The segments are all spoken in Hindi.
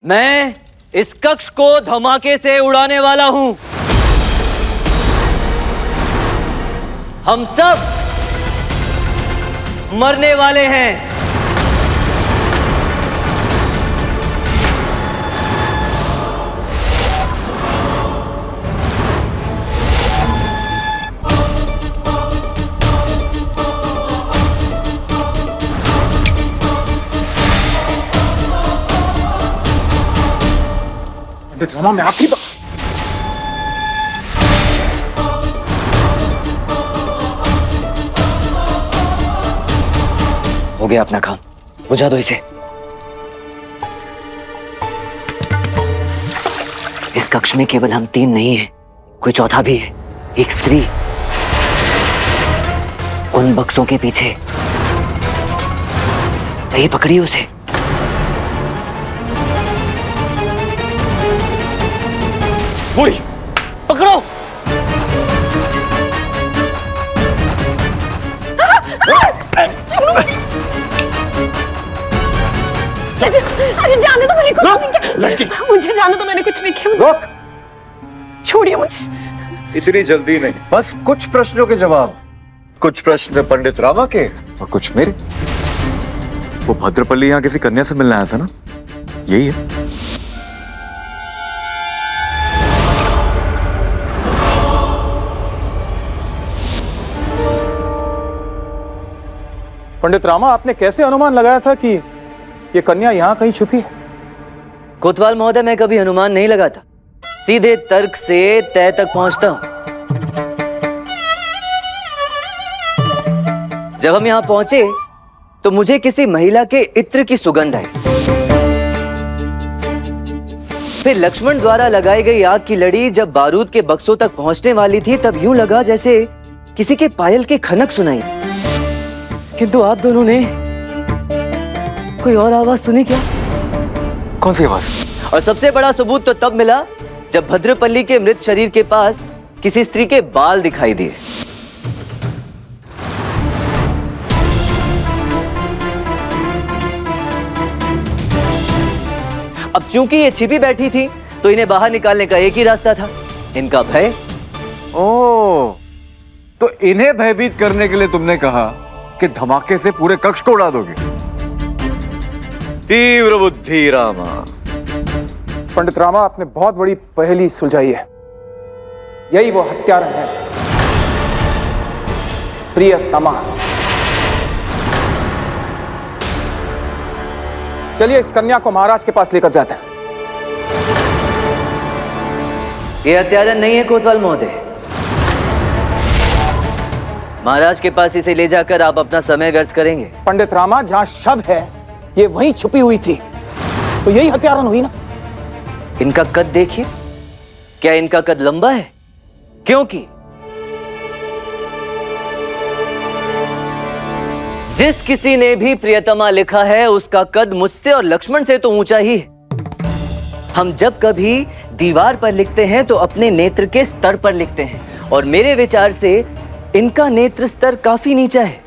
मैं इस कक्ष को धमाके से उड़ाने वाला हूं। हम सब मरने वाले हैं। ड्रामा में आपकी हो गया अपना काम, बुझा दो इसे। इस कक्ष में केवल हम तीन नहीं हैं, कोई चौथा भी है, एक स्त्री। उन बक्सों के पीछे ये पकड़िए उसे। बुढ़ी पकड़ो। अरे जाने तो, मैंने कुछ नहीं किया। मुझे जाने तो, मैंने कुछ नहीं किया। रोक। छोड़िए मुझे। इतनी जल्दी नहीं, बस कुछ प्रश्नों के जवाब। कुछ प्रश्न पंडित रामा के और कुछ मेरे। वो भद्रपल्ली यहाँ किसी कन्या से मिलने आया था ना, यही है। पंडित रामा, आपने कैसे अनुमान लगाया था कि ये कन्या यहाँ कहीं छुपी है? कोतवाल महोदय, मैं कभी अनुमान नहीं लगाता, सीधे तर्क से तय तक पहुंचता हूं। जब हम यहां पहुंचे तो मुझे किसी महिला के इत्र की सुगंध आई। फिर लक्ष्मण द्वारा लगाई गई आग की लड़ी जब बारूद के बक्सों तक पहुंचने वाली थी, तब यूं लगा जैसे किसी के पायल के खनक सुनाई। किंतु आप दोनों ने कोई और आवाज सुनी क्या? कौन सी आवाज? और सबसे बड़ा सबूत तो तब मिला जब भद्रपल्ली के मृत शरीर के पास किसी स्त्री के बाल दिखाई दिए। अब चूंकि ये छिपी बैठी थी तो इन्हें बाहर निकालने का एक ही रास्ता था, इनका भय। ओह, तो इन्हें भयभीत करने के लिए तुमने कहा कि धमाके से पूरे कक्ष को उड़ा दोगे। तीव्र बुद्धि रामा। पंडित रामा, आपने बहुत बड़ी पहेली सुलझाई है। यही वो हत्यारा है, प्रियतमा। चलिए इस कन्या को महाराज के पास लेकर जाते हैं। ये हत्यारा नहीं है कोतवाल महोदय। महाराज के पास इसे ले जाकर आप अपना समय व्यर्थ करेंगे। पंडित रामा, जहां शव है ये वहीं छुपी हुई थी, तो यही हत्यारन हुई ना। इनका कद देखिए, क्या इनका कद लंबा है? क्योंकि जिस किसी ने भी प्रियतमा लिखा है उसका कद मुझसे और लक्ष्मण से तो ऊंचा ही है। हम जब कभी दीवार पर लिखते हैं तो अपने नेत्र के स्तर पर लिखते हैं, और मेरे विचार से इनका नेत्र स्तर काफी नीचा है।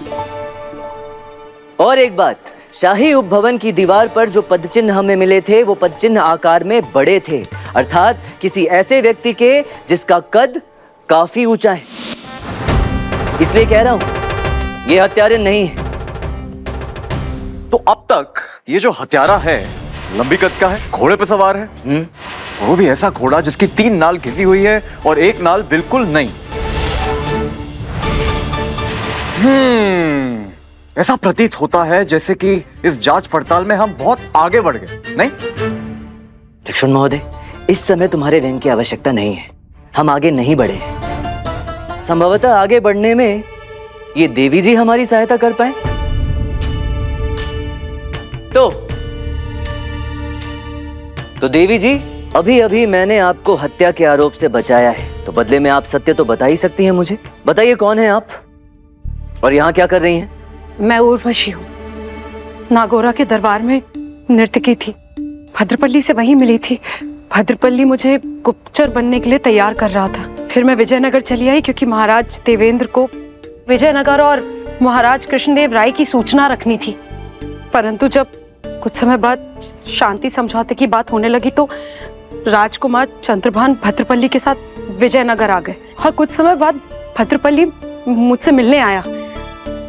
और एक बात, शाही उपभवन की दीवार पर जो पदचिन्ह हमें मिले थे वो पदचिन्ह आकार में बड़े थे, अर्थात किसी ऐसे व्यक्ति के जिसका कद काफी ऊंचा है। इसलिए कह रहा हूं ये हत्यारे नहीं है। तो अब तक ये जो हत्यारा है लंबी कद का है, घोड़े पे सवार है, वो भी ऐसा घोड़ा जिसकी 3 नाल घिसी हुई है और 1 नाल बिल्कुल नहीं। ऐसा प्रतीत होता है जैसे कि इस जांच पड़ताल में हम बहुत आगे बढ़ गए, नहीं? लक्ष्मण महोदय, इस समय तुम्हारे व्यंग की आवश्यकता नहीं है। हम आगे नहीं बढ़े हैं। संभवतः आगे बढ़ने में ये देवी जी हमारी सहायता कर पाए। तो देवी जी, अभी अभी मैंने आपको हत्या के आरोप से बचाया है, तो बदले में आप सत्य तो बता ही सकती हैं मुझे। बताइए कौन है आप और यहाँ क्या कर रही हैं? मैं उर्वशी हूँ, नागौरा के दरबार में नर्तकी थी। भद्रपल्ली से वहीं मिली थी। भद्रपल्ली मुझे गुप्तचर बनने के लिए तैयार कर रहा था। फिर मैं विजयनगर चली आई क्योंकि महाराज देवेंद्र को विजयनगर और महाराज कृष्णदेव राय की सूचना रखनी थी। परंतु जब कुछ समय बाद शांति समझौते की बात होने लगी तो राजकुमार चंद्रभान भद्रपल्ली के साथ विजयनगर आ गए और कुछ समय बाद भद्रपल्ली मुझसे मिलने आया।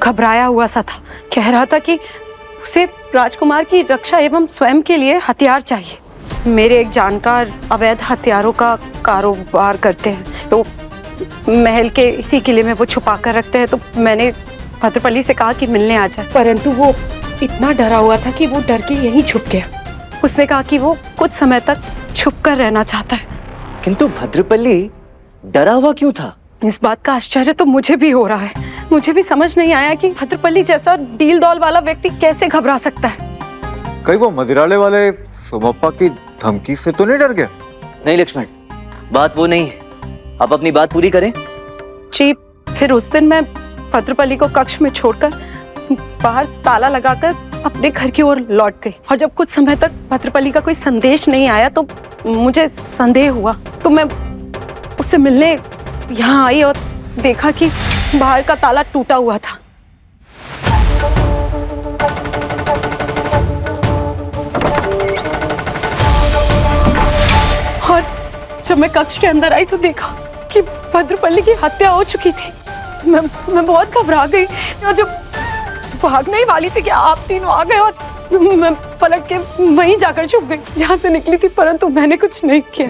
घबराया हुआ सा था, कह रहा था कि उसे राजकुमार की रक्षा एवं स्वयं के लिए हथियार चाहिए। मेरे एक जानकार अवैध हथियारों का कारोबार करते हैं, तो महल के इसी किले में वो छुपा कर रखते हैं। तो मैंने भद्रपल्ली से कहा कि मिलने आ जाए, परंतु वो इतना डरा हुआ था कि वो डर के यहीं छुप गया। उसने कहा कि वो कुछ समय तक छुप कर रहना चाहता है। किंतु भद्रपल्ली डरा हुआ क्यों था? इस बात का आश्चर्य तो मुझे भी हो रहा है। मुझे भी समझ नहीं आया कि भद्रपल्ली जैसा डील डॉल वाला व्यक्ति कैसे घबरा सकता है। कहीं वो मदिराले वाले सोमप्पा की धमकी से तो नहीं डर गया? नहीं लक्ष्मण, बात वो नहीं है। आप अपनी बात पूरी करें। जी, फिर उस दिन मैं भद्रपल्ली को कक्ष में छोड़कर बाहर ताला लगाकर अपने घर की ओर लौट गई और जब कुछ समय तक भद्रपल्ली का कोई संदेश नहीं आया तो मुझे संदेह हुआ। तो मैं उससे मिलने यहाँ आई और देखा कि बाहर का ताला टूटा हुआ था। और जब मैं कक्ष के अंदर आई तो देखा कि भद्रपल्ली की हत्या हो चुकी थी। मैं बहुत घबरा गई और जब भागने ही वाली थी कि आप तीनों आ गए और मैं पलट के वहीं जाकर छुप गई जहाँ से निकली थी, परंतु मैंने कुछ नहीं किया।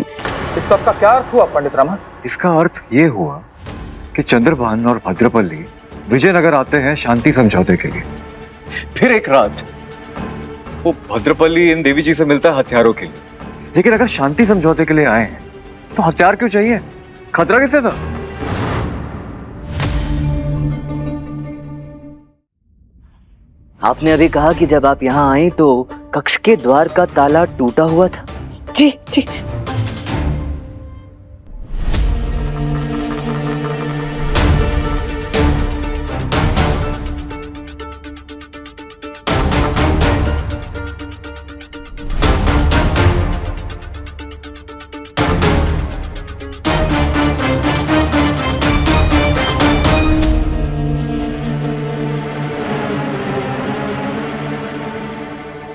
इस सब का क्या अर्थ हुआ पंडित रामा? इसका अर्थ ये हुआ कि चंद्रभान और भद्रपल्ली विजयनगर आते हैं शांति समझौते के लिए। फिर एक रात वो भद्रपल्ली इन देवी जी से मिलता है हथियारों के लिए। लेकिन अगर शांति समझौते के लिए आए हैं तो हथियार क्यों चाहिए? खतरा किससे था? आपने अभी कहा कि जब आप यहाँ आई तो कक्ष के द्वार का ताला टूटा हुआ था। जी जी।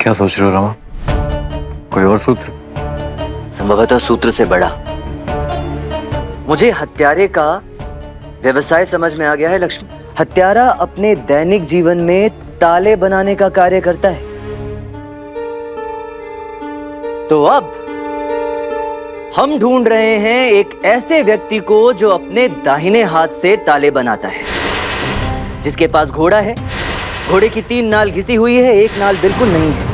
क्या सोच रहे हो रमा? कोई और सूत्र? संभवतः सूत्र से बड़ा। मुझे हत्यारे का व्यवसाय समझ में आ गया है लक्ष्मण। हत्यारा अपने दैनिक जीवन में ताले बनाने का कार्य करता है। तो अब हम ढूंढ रहे हैं एक ऐसे व्यक्ति को जो अपने दाहिने हाथ से ताले बनाता है, जिसके पास घोड़ा है। घोड़े की 3 नाल घिसी हुई है, 1 नाल बिल्कुल नहीं है।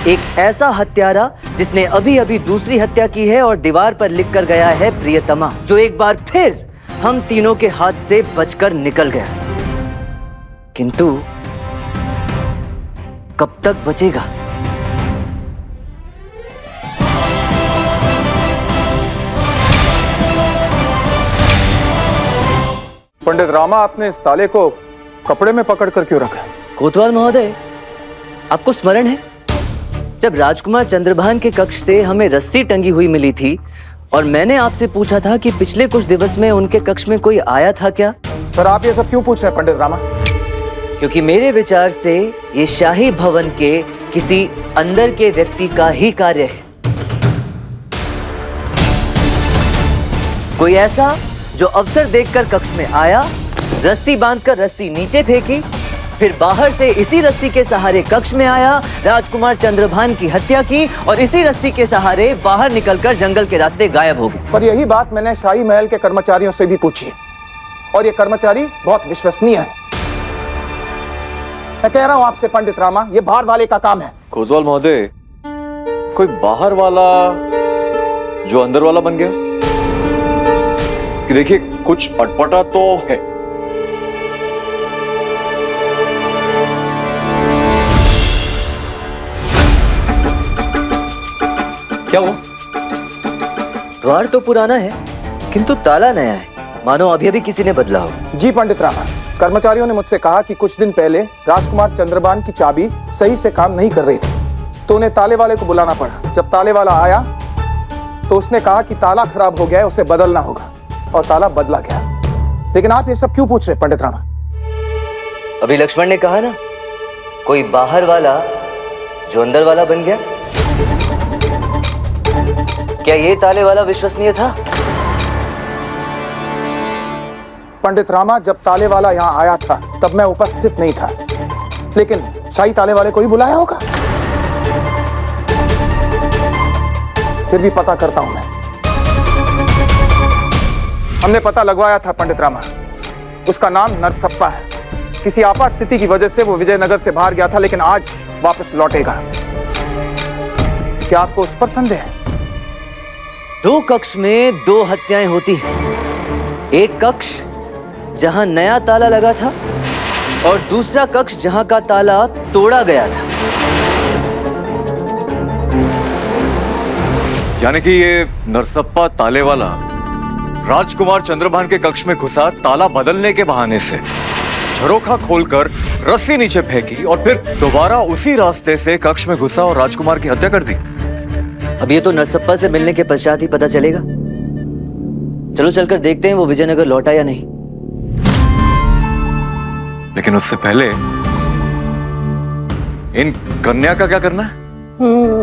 एक ऐसा हत्यारा जिसने अभी अभी दूसरी हत्या की है और दीवार पर लिख कर गया है प्रियतमा, जो एक बार फिर हम तीनों के हाथ से बचकर निकल गया। किंतु कब तक बचेगा? पंडित रामा, आपने इस ताले को कपड़े में पकड़ कर क्यों रखा? कोतवाल महोदय, आपको स्मरण है जब राजकुमार चंद्रभान के कक्ष से हमें रस्सी टंगी हुई मिली थी और मैंने आपसे पूछा था कि पिछले कुछ दिवस में उनके कक्ष में कोई आया था क्या? पर आप ये सब क्यों पूछ रहे हैं पंडित रामा? क्योंकि मेरे विचार से ये शाही भवन के किसी अंदर के व्यक्ति का ही कार्य है। कोई ऐसा जो अवसर देखकर कक्ष में आया, रस्सी बांधकर रस्सी नीचे फेंकी, फिर बाहर से इसी रस्सी के सहारे कक्ष में आया, राजकुमार चंद्रभान की हत्या की और इसी रस्सी के सहारे बाहर निकलकर जंगल के रास्ते गायब हो गए। पर यही बात मैंने शाही महल के कर्मचारियों से भी पूछी और ये कर्मचारी बहुत विश्वसनीय है। मैं कह रहा हूं आपसे पंडित रामा, ये बाहर वाले का काम है। कोतवाल महोदय, कोई बाहर वाला जो अंदर वाला बन गया? कि देखिए, कुछ अटपटा तो है। क्या हुआ? द्वार तो पुराना है किंतु ताला नया है, मानो अभी अभी किसी ने बदला हो। जी पंडित रामा, कर्मचारियों ने मुझसे कहा कि कुछ दिन पहले राजकुमार चंद्रभान की चाबी सही से काम नहीं कर रही थी, तो उन्हें ताले वाले को बुलाना पड़ा। जब ताले वाला आया तो उसने कहा कि ताला खराब हो गया है, उसे बदलना होगा, और ताला बदला गया। लेकिन आप ये सब क्यों पूछ रहे पंडित रामा? अभी लक्ष्मण ने कहा ना, कोई बाहर वाला जो अंदर वाला बन गया? क्या ये ताले वाला विश्वसनीय था? पंडित रामा, जब ताले वाला यहाँ आया था तब मैं उपस्थित नहीं था, लेकिन शाही ताले वाले को ही बुलाया होगा। फिर भी पता करता हूं मैं। हमने पता लगवाया था पंडित रामा, उसका नाम नरसप्पा है। किसी आपात स्थिति की वजह से वो विजयनगर से बाहर गया था, लेकिन आज वापस लौटेगा। क्या आपको उस पर संदेह है? 2 कक्ष में 2 हत्याएं होती हैं। एक कक्ष जहां नया ताला लगा था और दूसरा कक्ष जहां का ताला तोड़ा गया था। यानी कि ये नरसप्पा ताले वाला राजकुमार चंद्रभान के कक्ष में घुसा, ताला बदलने के बहाने से झरोखा खोलकर रस्सी नीचे फेंकी और फिर दोबारा उसी रास्ते से कक्ष में घुसा और राजकुमार की हत्या कर दी। अब ये तो नरसप्पा से मिलने के पश्चात ही पता चलेगा। चलो चलकर देखते हैं वो विजयनगर लौटा या नहीं। लेकिन उससे पहले इन कन्या का क्या करना है?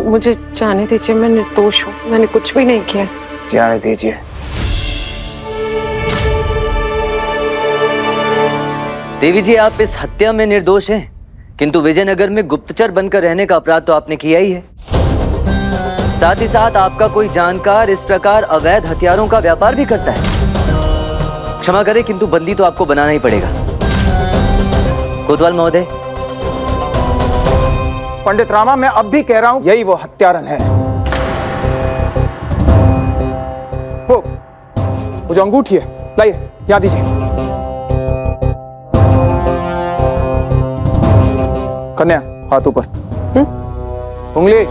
मुझे जाने दीजिए, मैं निर्दोष हूँ, मैंने कुछ भी नहीं किया। जाने दीजिए। देवी जी, आप इस हत्या में निर्दोष हैं, किंतु विजयनगर में गुप्तचर बनकर रहने का अपराध तो आपने किया ही है। साथ ही साथ आपका कोई जानकार इस प्रकार अवैध हथियारों का व्यापार भी करता है। क्षमा करें, किंतु बंदी तो आपको बनाना ही पड़ेगा। कोतवाल महोदय। पंडित रामा, मैं अब भी कह रहा हूं, यही वो हत्यारन है। वो जो अंगूठी है, लाइए, यहां दीजिए। कन्या, हाथ ऊपर। उंगली।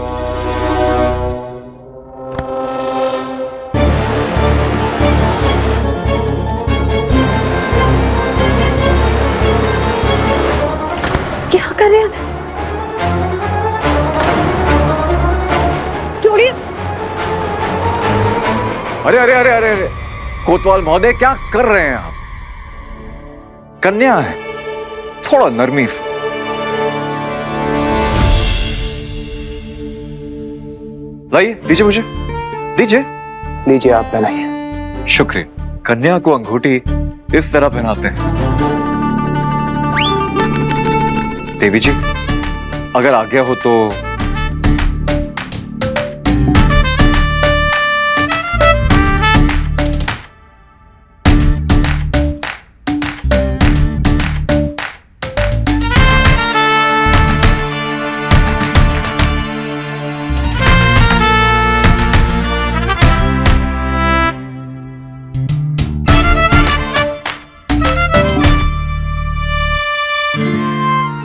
क्या कर रहे हैं? अरे अरे अरे अरे अरे, कोतवाल महोदय, क्या कर रहे हैं आप? कन्या है, थोड़ा नरमी से। लाइए, दीजिए मुझे, दीजिए। लीजिए, आप पहनाइए। शुक्रिया। कन्या को अंगूठी इस तरह पहनाते हैं। देवी जी, अगर आज्ञा हो तो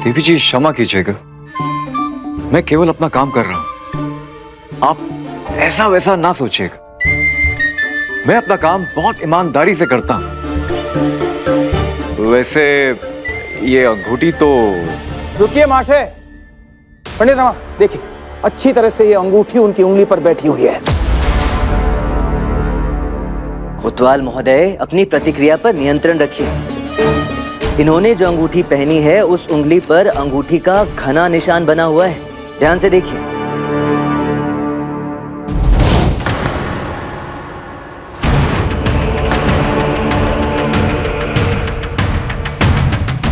देवी जी, क्षमा कीजिएगा, मैं केवल अपना काम कर रहा हूं। आप ऐसा वैसा ना सोचिएगा। मैं अपना काम बहुत ईमानदारी से करता हूं। वैसे ये अंगूठी तो... रुकिए महाशय। पंडित रामा, देखिए, अच्छी तरह से ये अंगूठी उनकी उंगली पर बैठी हुई है। कोतवाल महोदय, अपनी प्रतिक्रिया पर नियंत्रण रखिए। इन्होंने जो अंगूठी पहनी है उस उंगली पर अंगूठी का घना निशान बना हुआ है। ध्यान से देखिए।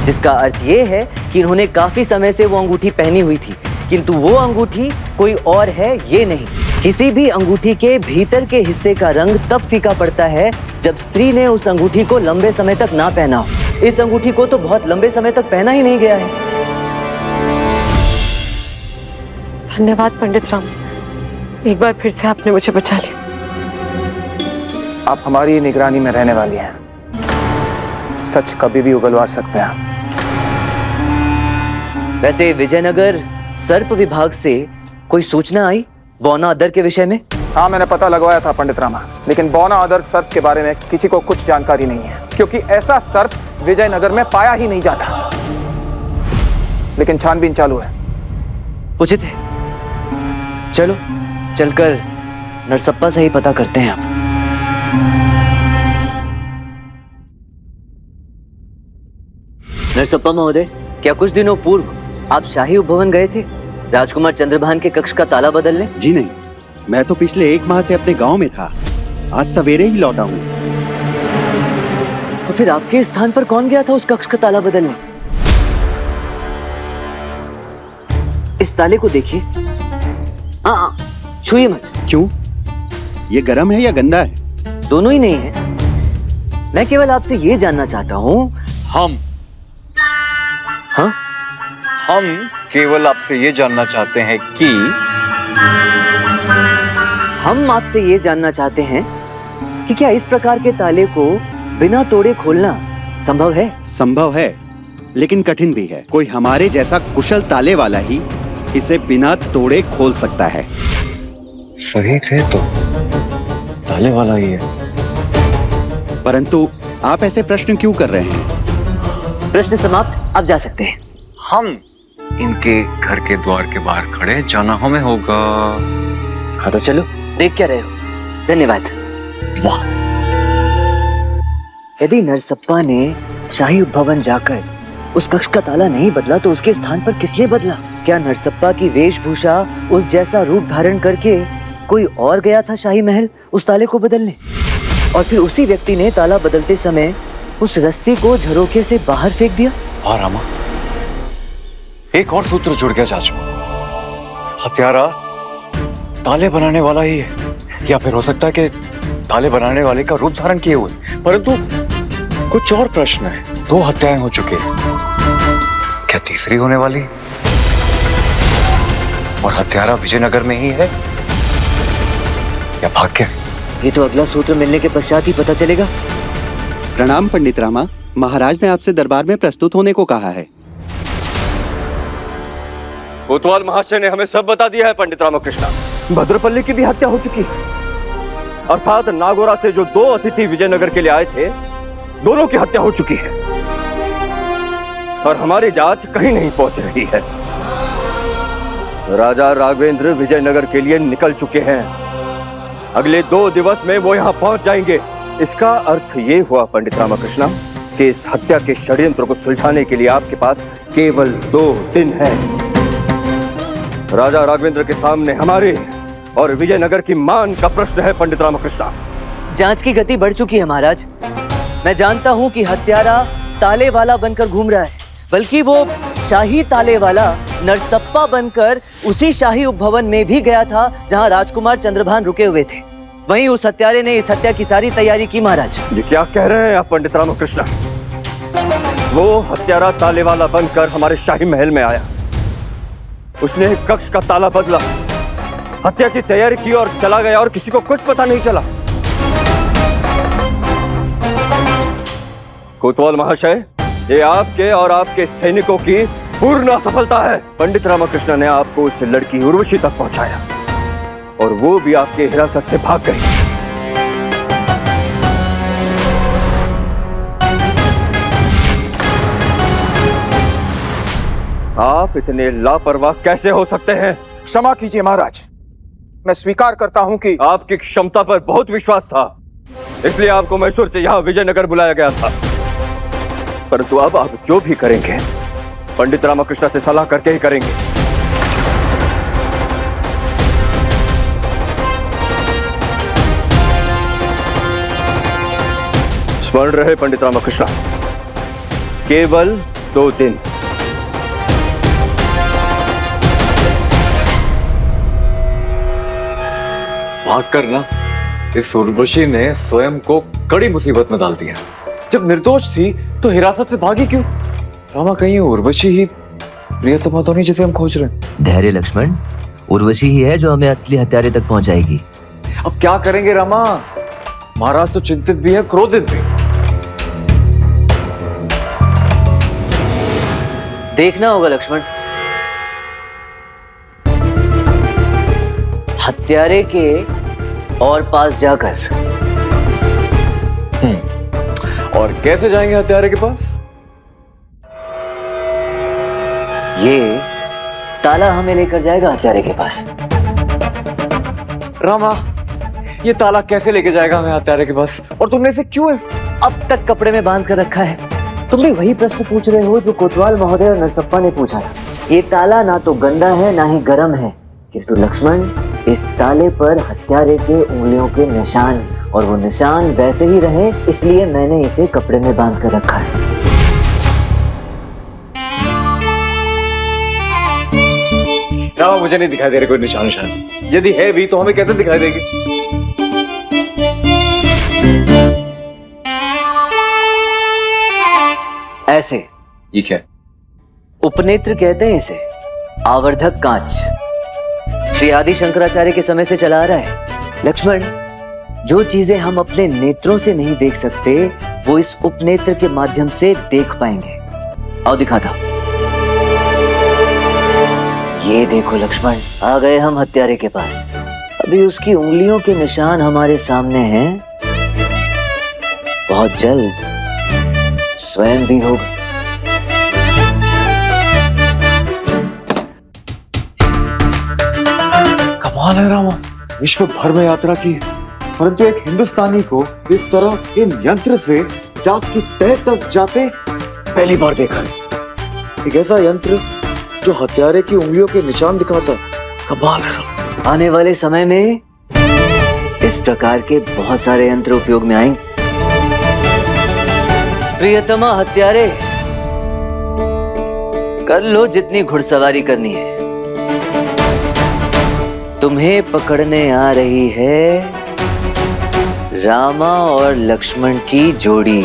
जिसका अर्थ यह है कि इन्होंने काफी समय से वो अंगूठी पहनी हुई थी, किंतु वो अंगूठी कोई और है ये नहीं। किसी भी अंगूठी के भीतर के हिस्से का रंग तब फीका पड़ता है जब स्त्री ने उस अंगूठी को लंबे समय तक ना पहना हो। इस अंगूठी को तो बहुत लंबे समय तक पहना ही नहीं गया है। धन्यवाद पंडित राम, एक बार फिर से आपने मुझे बचा लिया। आप हमारी निगरानी में रहने वाली हैं। सच कभी भी उगलवा सकते हैं। वैसे विजयनगर सर्प विभाग से कोई सूचना आई बौना अदर के विषय में? हाँ, मैंने पता लगवाया था पंडित रामा, लेकिन बौना अदर सर्प के बारे में किसी को कुछ जानकारी नहीं है, क्योंकि ऐसा सर्प विजयनगर में पाया ही नहीं जाता। लेकिन छानबीन चालू है। उचित है, चलो चलकर नरसप्पा से ही पता करते हैं। आप नरसप्पा महोदय, क्या कुछ दिनों पूर्व आप शाही उपभवन गए थे? राजकुमार चंद्रभान के कक्ष का ताला बदलने? जी नहीं, मैं तो पिछले 1 माह से अपने गांव में था। आज सवेरे ही लौटा हूँ। तो फिर आपके स्थान पर कौन गया था उस कक्ष का ताला बदलने? इस ताले को देखिए। छुइए मत। क्यों? ये गर्म है या गंदा है? दोनों ही नहीं है। मैं केवल आपसे ये जानना चाहता हूँ। हम केवल आपसे ये जानना चाहते हैं कि हम आपसे ये जानना चाहते हैं कि क्या इस प्रकार के ताले को बिना तोड़े खोलना संभव है? संभव है, लेकिन कठिन भी है। कोई हमारे जैसा कुशल ताले वाला ही इसे बिना तोड़े खोल सकता है। सही थे तो ताले वाला ही है। परंतु आप ऐसे प्रश्न क्यों कर रहे हैं? प्रश्न समाप्त, आप जा सकते हैं। हम इनके घर के द्वार के बाहर खड़े, जाना हमें होगा। हाँ तो चलो, देख क्या रहे हो? धन्यवाद। वाह! यदि नरसप्पा ने शाही उपभवन जाकर उस कक्ष का ताला नहीं बदला तो उसके स्थान पर किसने बदला? क्या नरसप्पा की वेशभूषा उस जैसा रूप धारण करके कोई और गया था शाही महल उस ताले को बदलने? और फिर उसी व्यक्ति ने ताला बदलते समय उस रस्सी को झरोखे से बाहर फेंक दिया। वाह रामा, एक और सूत्र जुड़ गया चाचू। हत्यारा ताले बनाने वाला ही है, या फिर हो सकता है कि ताले बनाने वाले का रूप धारण किए हुए। परंतु कुछ और प्रश्न है। 2 हत्याएं हो चुकी हैं, क्या तीसरी होने वाली? और हत्यारा विजयनगर में ही है या भाग गया? ये तो अगला सूत्र मिलने के पश्चात ही पता चलेगा। प्रणाम पंडित रामा, महाराज ने आपसे दरबार में प्रस्तुत होने को कहा है। कोतवाल महाशय ने हमें सब बता दिया है पंडित रामकृष्णा। भद्रपल्ली की भी हत्या हो चुकी है, अर्थात नागौरा से जो 2 अतिथि विजयनगर के लिए आए थे, दोनों की हत्या हो चुकी है। और हमारी जांच कहीं नहीं पहुंच रही है। राजा राघवेंद्र विजयनगर के लिए निकल चुके हैं। अगले 2 दिवस में वो यहाँ पहुंच जाएंगे। इसका अर्थ ये हुआ पंडित रामकृष्णा कि इस हत्या के षड्यंत्र को सुलझाने के लिए आपके पास केवल 2 दिन है। राजा राघवेंद्र के सामने हमारे और विजयनगर की मान का प्रश्न है पंडित रामकृष्णा। जांच की गति बढ़ चुकी है महाराज। मैं जानता हूं कि हत्यारा ताले वाला बनकर घूम रहा है, बल्कि वो शाही ताले वाला नरसप्पा बनकर उसी शाही उपभवन में भी गया था जहां राजकुमार चंद्रभान रुके हुए थे। वहीं उस हत्यारे ने इस हत्या की सारी तैयारी की महाराज। ये क्या कह रहे हैं आप पंडित रामकृष्णा? वो हत्यारा ताले वाला बनकर हमारे शाही महल में आया, उसने कक्ष का ताला बदला, हत्या की तैयारी की और चला गया और किसी को कुछ पता नहीं चला। कोतवाल महाशय, ये आपके और आपके सैनिकों की पूर्ण असफलता है। पंडित रामकृष्ण ने आपको उस लड़की उर्वशी तक पहुंचाया और वो भी आपके हिरासत से भाग गई। आप इतने लापरवाह कैसे हो सकते हैं? क्षमा कीजिए महाराज, मैं स्वीकार करता हूं कि आपकी क्षमता पर बहुत विश्वास था, इसलिए आपको मैसूर से यहाँ विजयनगर बुलाया गया था। परंतु अब आप जो भी करेंगे पंडित रामकृष्ण से सलाह करके ही करेंगे। स्मरण रहे पंडित रामकृष्ण, केवल 2 दिन। भाग करना, इस उर्वशी ने स्वयं को कड़ी मुसीबत में डाल दिया। जब निर्दोष थी तो हिरासत से भागी क्यों? रामा, कहीं उर्वशी ही प्रियतमा तो नहीं जिसे हम खोज रहे हैं? धैर्य लक्ष्मण, उर्वशी ही है जो हमें असली हत्यारे तक पहुंचाएगी। अब क्या करेंगे रामा? महाराज तो चिंतित भी है, क्रोधित भी। देखना होगा लक्ष्मण, हत्यारे के और पास जाकर। और कैसे जाएंगे हत्यारे के पास? ये ताला हमें लेकर जाएगा हत्यारे के पास। रामा, ये ताला कैसे लेके जाएगा हमें हत्यारे के पास? और तुमने इसे क्यों अब तक कपड़े में बांध कर रखा है? तुम भी वही प्रश्न पूछ रहे हो जो कोतवाल महोदय और नरसप्पा ने पूछा था। ये ताला ना तो गंदा है ना ही गर्म है, किंतु लक्ष्मण इस ताले पर हत्यारे के उंगलियों के निशान, और वो निशान वैसे ही रहे, इसलिए मैंने इसे कपड़े में बांध कर रखा है। रामा, मुझे नहीं दिखाई दे रहा कोई निशान निशान। यदि है भी तो हमें कैसे दिखाई देगी? ऐसे। ये क्या है? उपनेत्र कहते हैं इसे, आवर्धक कांच। श्री आदि शंकराचार्य के समय से चला आ रहा है। लक्ष्मण, जो चीजें हम अपने नेत्रों से नहीं देख सकते, वो इस उपनेत्र के माध्यम से देख पाएंगे। आओ दिखाता हूं। ये देखो लक्ष्मण, आ गए हम हत्यारे के पास। अभी उसकी उंगलियों के निशान हमारे सामने हैं, बहुत जल्द स्वयं भी होगा। कमाल है रामा, विश्व भर में यात्रा की है, परंतु एक हिंदुस्तानी को इस तरह इन यंत्र से जांच की तह तक जाते पहली बार देखा है। एक ऐसा यंत्र जो हत्यारे की उंगलियों के निशान दिखाता, कमाल है रामा। आने वाले समय में इस प्रकार के बहुत सारे यंत्र उपयोग में आएंगे। प्रियतमा हत्यारे, कर लो जितनी घुड़सवारी करनी है। तुम्हें पकड़ने आ रही है रामा और लक्ष्मण की जोड़ी।